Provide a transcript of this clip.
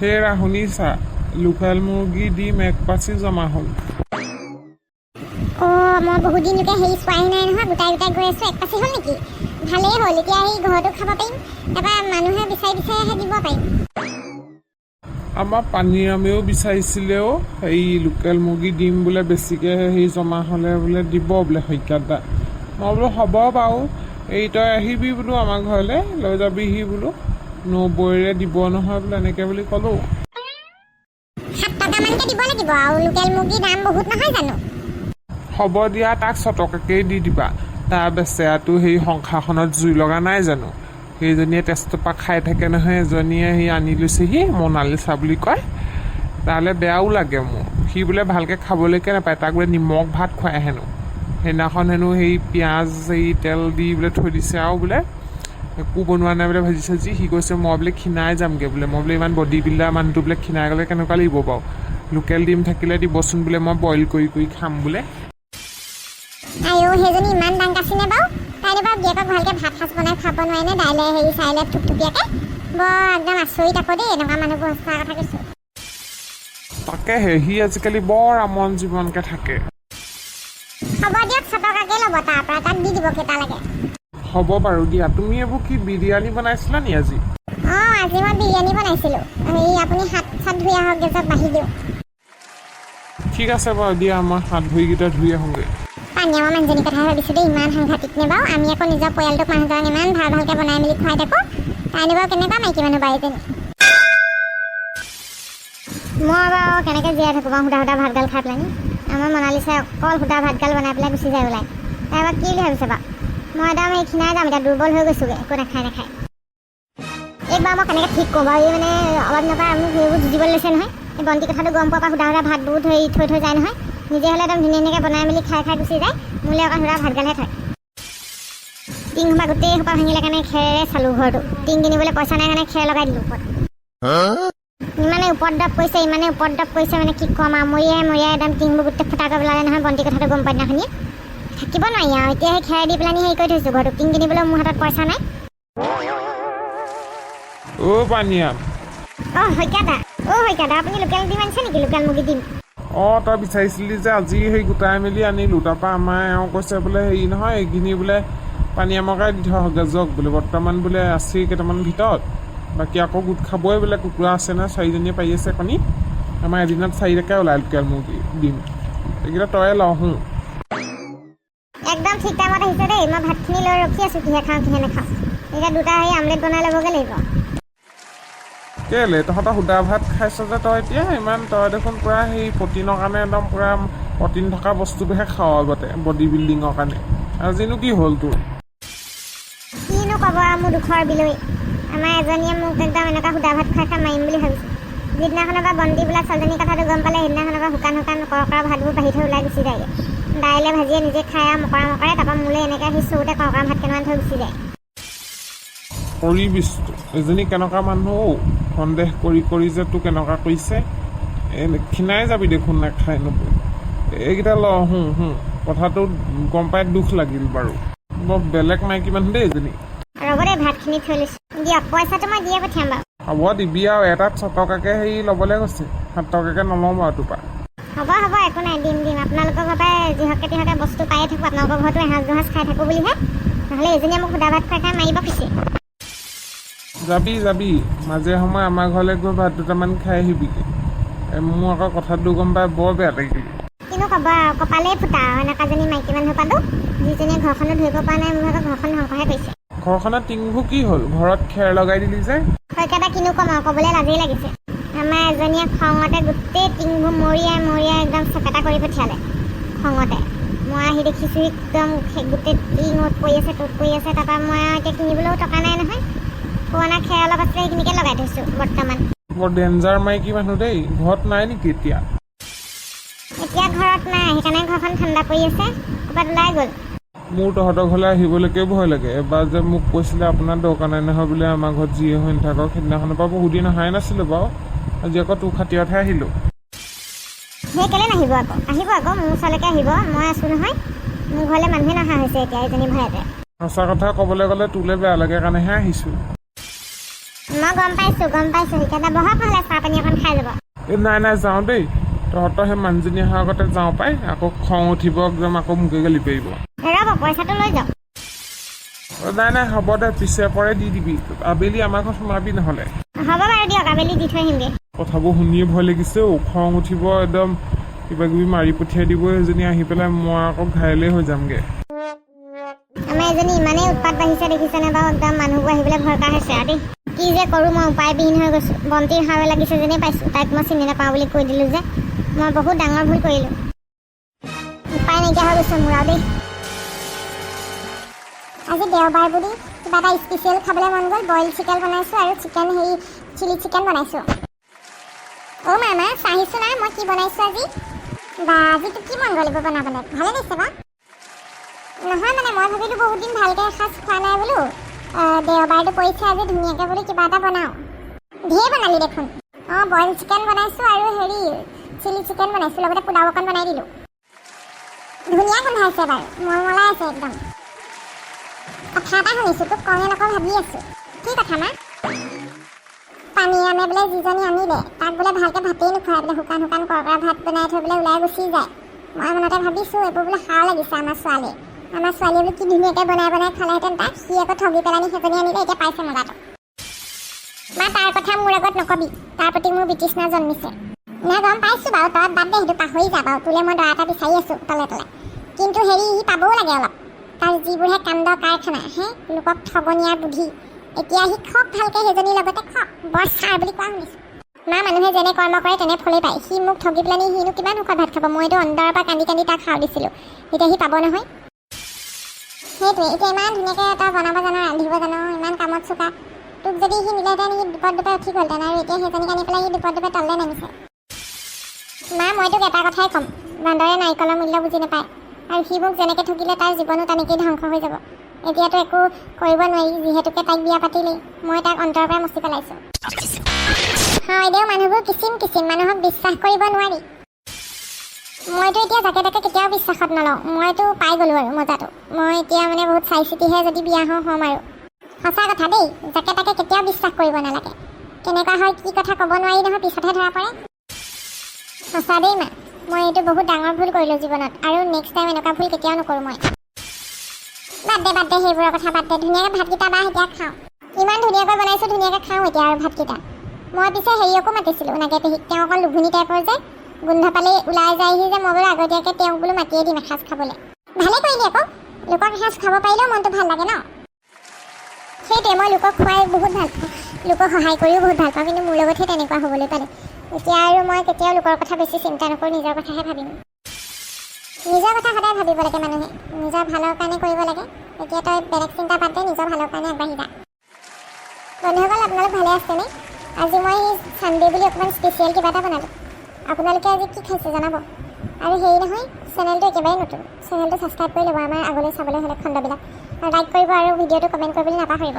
হেৰা শুনিছা, লোকেল মুৰ্গী ডিম 1 পাচি জমা হ'ল। মই বহুত দিনলৈকে হেৰি চোৱাই নাই নহয়, গোটাই গৈ আছোঁ। 1 পাচি হ'ল নেকি? ভালেই হ'ল, এতিয়া সেই ঘৰতো খাব পাৰিম, তাৰপৰা মানুহে বিচাৰি আহে দিব পাৰিম। আমাৰ পানীৰামেও বিচাৰিছিলেও সেই লোকেল মুৰ্গী ডিম বোলে বেছিকৈ সেই জমা হ'লে বোলে দিব বোলে শইকীয়াদা। মই বোলো হ'ব বাৰু, তই আহিবি বোলো আমাৰ ঘৰলৈ, লৈ যাবিহি বোলো, নবৌৰে দিব নহয় বোলে, এনেকৈ বুলি ক'লোঁ। 7 টকামানকৈ দিব লাগিব, আৰু লোকেল মুৰ্গীৰ দাম বহুত নহয় জানো? হ'ব দিয়া, তাক 6 টকাকেই দি দিবা। তাৰ বেচেৰাটো সেই সংসাৰখনত জুই লগা নাই জানো, সেইজনীয়ে তেজটোপা খাই থাকে নহয়। এজনীয়ে সি আনি লৈছেহি, মনালিছা বুলি কয়। তালৈ বেয়াও লাগে মোৰ, সি বোলে ভালকৈ খাবলৈকে নাপায়, তাক বোলে নিমখ ভাত খুৱাই হেনো। সেইদিনাখন হেনো সেই পিঁয়াজ তেল দি বোলে থৈ দিছে, আৰু বোলে একো বনোৱা নাই বোলে ভাজি চাজি। সি কৈছে মই বোলে ক্ষীণাই যামগৈ বোলে, মই বোলে ইমান বডি বিল্ডাৰ মানুহটো বোলে ক্ষীণাই গ'লে কেনেকুৱা লাগিব বাৰু। লোকেল ডিম থাকিলে দিবচোন বোলে, মই বইল কৰি খাম বোলে। সেইজনী ইমান দাং কাচিনে বাৰু? তাইলে বাৰু গিয়েকক ভালকৈ ভাত সাজ বনাই খুৱাব নোৱাৰিনে? দাইলে হেৰি চাইলে থুপথুপীয়াকৈ। বৰ একদম আচৰিত আকৌ দেই, এনেকুৱা মানুহবোৰ সঁচা কথা কৈছোঁ। তাকেহে, সি আজিকালি বৰ আমন জীৱনকৈ থাকে। হ'ব দিয়ক, 6 টকাকৈ ল'ব তাৰ পৰা, তাক দি দিব কেইটা লাগে। হ'ব বাৰু দিয়া। তুমি এইবোৰ কি বিৰিয়ানী বনাইছিলা নি আজি? আজি মই বিৰিয়ানী বনাইছিলোঁ। আপুনি হাত চাত ধুই আহক, গেছত বাঢ়ি দিওঁ। ঠিক আছে বাৰু দিয়া, মই হাত ভৰিকেইটা ধুই আহোঁগৈ। পানীয়ামৰ মানুহজনীৰ কথা ভাবিছোঁ দেই, ইমান সাংঘাতিক নে বাৰু? আমি আকৌ নিজৰ পৰিয়ালটোক মানুহজনক ইমান ভালকৈ বনাই মেলি খুৱাই থাকোঁ, তাইনো বাৰু কেনেকুৱা মাইকী মানুহ বাৰু এজনী? মই বাৰু কেনেকৈ জীয়াই থাকোঁ বাৰু সুদা ভাতগাল খাই পেলাই? আমাৰ মনালিচাই অকল সুদা ভাতগাল বনাই পেলাই গুচি যায় ওলাই। তাই বাৰু কি বুলি ভাবিছে বাৰু? মই একদম এই ক্ষীণাই যাম, এতিয়া দুৰ্বল হৈ গৈছোঁগৈ, একো নাখায়। এইবাৰ মই কেনেকৈ ঠিক কৰোঁ বাৰু? মানে অলপ দিনৰ পৰা মোক সেইবোৰ যুঁজিবলৈ লৈছে নহয়। এই বন্তি কথাটো গম পোৱাৰ পৰা সুদা ভাতবোৰ থৈ যায় নহয়। নিজে হ'লে একদম ধুনীয়াকৈ বনাই মেলি খাই গুচি যায়, মোলৈ অকণ সুদা ভাতগালহে থয়। টিং সোপা গোটেই সোপা ভাঙিলে কাৰণে খেৰে চালোঁ ঘৰটো। টিং কিনিবলৈ পইচা নাই কাৰণে খেৰ লগাই দিলোঁ ওপৰত। ইমানে উপদ্ৰৱ কৰিছে মানে কি ক'ম আৰু, মৰিয়াই একদম টিংবোৰ গোটেই ফুটা কৰি পেলালে নহয়। বন্তি কথাটো গম পোৱা দিনাখনিয়ে থাকিব নোৱাৰি আৰু, এতিয়া সেই খেৰ দি পেলাই হেৰি কৰি থৈছোঁ ঘৰটো। টিং কিনিবলৈ মোৰ হাতত পইচা নাই। পানীয়াম, শইকীয়াদা, আপুনি লোকেল ডিম আনিছে নেকি? লোকেল মুৰ্গী ডিম? তই বিচাৰিছিলি যে, আজি সেই গোটাই মেলি আনিলোঁ। তাৰপৰা আমাৰ এওঁ কৈছে বোলে হেৰি নহয়, এইখিনি বোলে পানীয়ামকে দি থৈ আহক যাওক বোলে, বৰ্তমান বোলে আছেই কেইটামান ভিতৰত, বাকী আকৌ গোট খাবই বোলে। কুকুৰা আছে নহয়, 4জনীয়ে পাৰি আছে কণী। আমাৰ এদিনত 4টাকৈ ওলায় লোকেল মুৰ্গী ডিম। এইকেইটা তয়ে লওঁ। একদম ঠিক টাইমত আহিছে দেই। মই ভাতখিনি লৈ ৰখি আছোঁ, কিহে খাওঁ কিহে নাখাওঁ। এতিয়া দুটা সেই আমলেট বনাই ল'বগৈ লাগিব। কেলে তহঁতৰ সুদা ভাত খাইছ যে তই এতিয়া ইমান? তই দেখোন পূৰা সেই প্ৰটিনৰ কাৰণে একদম পূৰা প্ৰটিন থকা বস্তুটোহে খাওঁ আগতে, বডি বিল্ডিঙৰ কাৰণে। আজিনো কি হ'ল তোৰ? কিনো ক'ব আৰু মোৰ দুখৰ বিলৈ। আমাৰ এজনীয়ে মোক একদম এনেকুৱা সুদা ভাত খাই মাৰিম বুলি ভাবিছোঁ। যিদিনাখনৰ পৰা বন্তি বোলা ছোৱালীজনীৰ কথাটো গম পালে, সেইদিনাখনৰ পৰা শুকান কৰকৰা ভাতবোৰ বাঢ়ি থৈ ওলাই গুচি যায়গৈ। দাইলে ভাজিয়ে নিজে খাই আৰু মকৰে, তাৰপৰা মোলৈ এনেকৈ সেই চৰুতে কৰকৰা ভাত কেইটামান থৈ গুচি যায়। কৰিবিচটো এজনী কেনেকুৱা মানুহ সন্দেহ কৰি যে তোৰ কেনেকুৱা কৰিছে। ক্ষীণাই যাবি দেখোন নাখাই নবৈ। এইকেইটা কথাটো গম পাই দুখ লাগিল বাৰু। বৰ বেলেগ মাইকী মানুহ দেই এজনী। ৰ'ব দেই, ভাতখিনি থৈ লৈছোঁ। দিয়ক, পইচাটো মই দিয়ে পঠিয়াম বাৰু। হ'ব দিবি আৰু, এটাত 6 টকাকৈ হেৰি ল'বলৈ কৈছে, 7 টকাকৈ নল'ম আৰু তোৰ পৰা। হ'ব একো নাই, দিম। আপোনালোকৰ ঘৰৰ পৰাই যিহকে বস্তু পায়ে থাকোঁ, আপোনালোকৰ ঘৰতো এসাঁজ দুসাঁজ খাই থাকোঁ বুলিহে। নহ'লে এজনীয়ে মোক সুদা ভাত খাই মাৰিব খুচি। যাবি মাজে সময়ে আমাৰ ঘৰলৈ গৈ ভাত দুটামান খাই আহিবিগৈ। মোৰ আকৌ কথাটো গম পাই বৰ বেয়া লাগিল। কিনো ক'ব আৰু, কপালেই ফুটা এনেকুৱাজনী মাইকী মানুহ পালোঁ, যিজনীয়ে ঘৰখনো ধৰিব পৰা নাই। মোৰ ভাগৰ ঘৰখন ধ্বংসহে কৰিছে। ঘৰখনত টিংবোৰ কি হ'ল? ঘৰত খেৰ লগাই দিলি যে? শইকীয়াদা, কিনো ক'ম আৰু, ক'বলৈ লাজেই লাগিছে। আমাৰ এজনীয়ে খঙতে গোটেই টিংবোৰ মৰিয়াই একদম চেপেটা কৰি পঠিয়ালে। খঙতে মই আহি দেখিছোঁ একদম গোটেই টিং অ'ত পৰি আছে, ত'ত পৰি আছে। তাৰপৰা মই এতিয়া কিনিবলৈও টকা নাই নহয়। পুৰণা খেৰ অলপ আছিলে, সেইখিনিকে লগাই থৈছোঁ বৰ্তমান। বৰ ডেঞ্জাৰ মাইকী মানুহ দেই। ঘৰত নাই নেকি এতিয়া? এতিয়া ঘৰত নাই, সেইকাৰণে ঘৰখন ঠাণ্ডা পৰি আছে। ক'ৰবাত ওলাই গ'ল। মোৰ তহঁতৰ ঘৰলৈ আহিবলৈকে ভয় লাগে। এবাৰ যে মোক কৈছিলে আপোনাৰ দৰকাৰ নাই নহয় বোলে, আমাৰ ঘৰত যিয়ে হৈ নাথাকক, সেইদিনাখনৰ পৰা বহুত দিন অহাই নাছিলোঁ বাৰু। আজি আকৌ তোৰ খাতিৰতহে আহিলোঁ। সেই কেলৈ নাহিব আকৌ? আহিব আকৌ, মোৰ ওচৰলৈকে আহিব। মই আছোঁ নহয়। মোৰ ঘৰলৈ মানুহে নহা হৈছে এতিয়া এইজনী ভয়তে। সঁচা কথা ক'বলৈ গ'লে তোলৈ বেয়া লাগে কাৰণেহে আহিছোঁ। মই গম পাইছোঁ সেইকাৰণে বহক নহ'লে চাহ পানী অকণ খাই যাব। এই নাই যাওঁ দেই, তহঁতৰ সেই মানুহজনী অহাৰ আগতে যাওঁ পাই, আকৌ খং উঠিব একদম, আকৌ মোকে গালি পাৰিব। ৰ'ব পইচাটো লৈ যাওক। নাই হ'ব দে, পিছে পৰে দি দিবি, আবেলি আমাৰ ঘৰত সোমাবি নহ'লে। হ'ব বাৰু দিয়ক, আবেলি দি থৈ আহিমগৈ। কথাবোৰ শুনিয়ে ভয় লাগিছে, খং উঠিব একদম, কিবা কিবি মাৰি পঠিয়াই দিব এজনী আহি পেলাই, মই আকৌ ঘাইলে হৈ যামগৈ। আমাৰ এজনী ইমানেই উৎপাত বাঢ়িছে দেখিছেনে বাৰু, একদম মানুহবোৰ আহিবলৈ ভয় কৰা হৈছে আৰু দেই। কি যে কৰোঁ মই উপায়বিহীন হৈ গৈছোঁ। বন্তিৰ হাৱে লাগিছে যেনেই পাইছোঁ, তাইক মই চিনি নাপাওঁ বুলি কৈ দিলোঁ যে, মই বহুত ডাঙৰ ভুল কৰিলোঁ। উপায় নাইকিয়া হৈ গৈছে মোৰ আৰু দেই। আজি দেওবাৰ বুলি কিবা এটা স্পেচিয়েল খাবলৈ মন গ'ল, বইল চিকেন বনাইছোঁ আৰু চিলি চিকেন বনাইছোঁ। অ' মামা চাহিছোঁ না মই কি বনাইছোঁ আজি। বা আজিতো কি মন গ'ল বনাবলৈ, ভালে লাগিছে বা। নহয় মানে মই ভাবিলোঁ বহুত দিন ভালকৈ এসাঁজ খোৱা নাই বোলো, দেওবাৰটো পৰিছে আজি ধুনীয়াকৈ বোলো কিবা এটা বনাওঁ। ঢেৰ বনালি দেখোন। অঁ বইল চিকেন বনাইছোঁ আৰু চিলি চিকেন বনাইছোঁ, লগতে পোলাও অকণ বনাই দিলোঁ। ধুনীয়া গোন্ধাইছে বাৰু, মলমলাই আছে একদম। কথা এটা শুনিছোঁ, তোক কওঁ নকওঁ ভাবি আছোঁ। কি কথা মা? পানীয়ামে বোলে যিজনী আনিলে তাক বোলে ভালকৈ ভাতেই নোখোৱাই বোলে, শুকান কৰকৰা ভাত বনাই থৈ বোলে ওলাই গুচি যায়। মই মনতে ভাবিছোঁ এইবোৰ বোলে সাৰ লাগিছে আমাৰ ছোৱালীয়ে বোলো কি ধুনীয়াকৈ বনাই খালেহেঁতেন তাক, সি আকৌ ঠগি পেলানি সেইজনী আনিলে, এতিয়া পাইছে মজাটো। মা তাৰ কথা মোৰ আগত নকবি, তাৰ প্ৰতি মোৰ বিতৃষ্ণা জন্মিছে। নাই গম পাইছোঁ বাৰু, তই বাদ দে সেইটো পাহৰি যা বাৰু, তোলৈ মই দৰা এটা বিচাৰি আছোঁ তলে কিন্তু সি পাবও লাগে অলপ, তাৰ যিবোৰহে কাণ্ড কাৰখানা লোকক ঠগনিয়াৰ বুদ্ধি, এতিয়া সি খক ভালকৈ সেইজনীৰ লগতে খক, বৰ ছাৰ বুলি কোৱা শুনিছোঁ। মা মানুহে যেনে কৰ্ম কৰে তেনে ফলেই পায়। সি মোক ঠগি পেলানি সিনো কিমান সুখত ভাত খাব, মইতো অন্তৰৰ পৰা কান্দি তাক খাওঁ দিছিলোঁ, এতিয়া সি পাব নহয়। সেইটোৱে, এতিয়া ইমান ধুনীয়াকৈ তই বনাব জানো, ৰান্ধিব জানো, ইমান কামত চোকা, তোক যদি সি নিলেহেঁতেন সি দুপৰ উঠি গ'লহেঁতেন, আৰু এতিয়া সেইজনীক আনি পেলাই সি দুপৰ তললৈ নামিছে। মা মই তোক এটা কথাই ক'ম, বান্দৰে নাৰিকলৰ মূল্য বুজি নাপায়, আৰু সি মোক যেনেকৈ ঠগিলে তাৰ জীৱনো তেনেকেই ধ্বংস হৈ যাব। এতিয়াতো একো কৰিব নোৱাৰি, যিহেতুকে তাইক বিয়া পাতিলেই, মই তাক অন্তৰৰ পৰা মচি পেলাইছোঁ। হয় দেও, মানুহবোৰ কিচিম মানুহক বিশ্বাস কৰিব নোৱাৰি। মইতো এতিয়া যাকে তাকে কেতিয়াও বিশ্বাসত নলওঁ, মইতো পাই গ'লোঁ আৰু মজাটো। মই এতিয়া মানে বহুত চাই চিতিহে যদি বিয়া হ'ম আৰু। সঁচা কথা দেই, যাকে তাকে কেতিয়াও বিশ্বাস কৰিব নালাগে। কেনেকুৱা হয় কি কথা ক'ব নোৱাৰি নহয়, পিছতহে ধৰা পৰে। সঁচা দেই মা, মই এইটো বহুত ডাঙৰ ভুল কৰিলোঁ জীৱনত, আৰু নেক্সট টাইম এনেকুৱা ভুল কেতিয়াও নকৰোঁ মই। বাদ দে সেইবোৰৰ কথা বাদ দে, ধুনীয়াকৈ ভাতকেইটা বা এতিয়া খাওঁ। ইমান ধুনীয়াকৈ বনাইছোঁ, ধুনীয়াকৈ খাওঁ এতিয়া আৰু ভাতকেইটা। মই পিছে হেৰিয়কো মাতিছিলোঁ, নাগে পেহীক, তেওঁ অকণ লুভুনি টাইপৰ যে, গোন্ধ পালেই ওলাই যায়হি যে, মই বোলো আগতীয়াকৈ তেওঁক বোলো মাতিয়ে দিম এসাঁজ খাবলৈ। ভালে কৰিলি আকৌ, লোকক এসাঁজ খাব পাৰিলেও মনটো ভাল লাগে ন। সেইটোৱে, মই লোকক খুৱাই বহুত ভাল পাওঁ, লোকক সহায় কৰিও বহুত ভাল পাওঁ, কিন্তু মোৰ লগতহে তেনেকুৱা হ'বলৈ পালে। এতিয়া আৰু মই কেতিয়াও লোকৰ কথা বেছি চিন্তা নকৰোঁ, নিজৰ কথাহে ভাবিম। নিজৰ কথা সদায় ভাবিব লাগে মানুহে, নিজৰ ভালৰ কাৰণে কৰিব লাগে। এতিয়া তই বেলেগ চিন্তা বাদ দে, নিজৰ ভালৰ কাৰণে আগবাঢ়ি যা। বন্ধুসকল আপোনালোক ভালে আছেনে? আজি মই ছানডে বুলি অকণমান স্পেচিয়েল কিবা এটা বনালোঁ। আপোনালোকে আজি কি খাইছে জনাব। আৰু হেৰি নহয়, চেনেলটো একেবাৰে নতুন, চেনেলটো ছাবস্ক্ৰাইব কৰি ল'ব আমাৰ আগলৈ চাবলৈ হ'লে খণ্ডবিলাক, আৰু লাইক কৰিব আৰু ভিডিঅ'টো কমেণ্ট কৰিবলৈ নাপাহৰিব।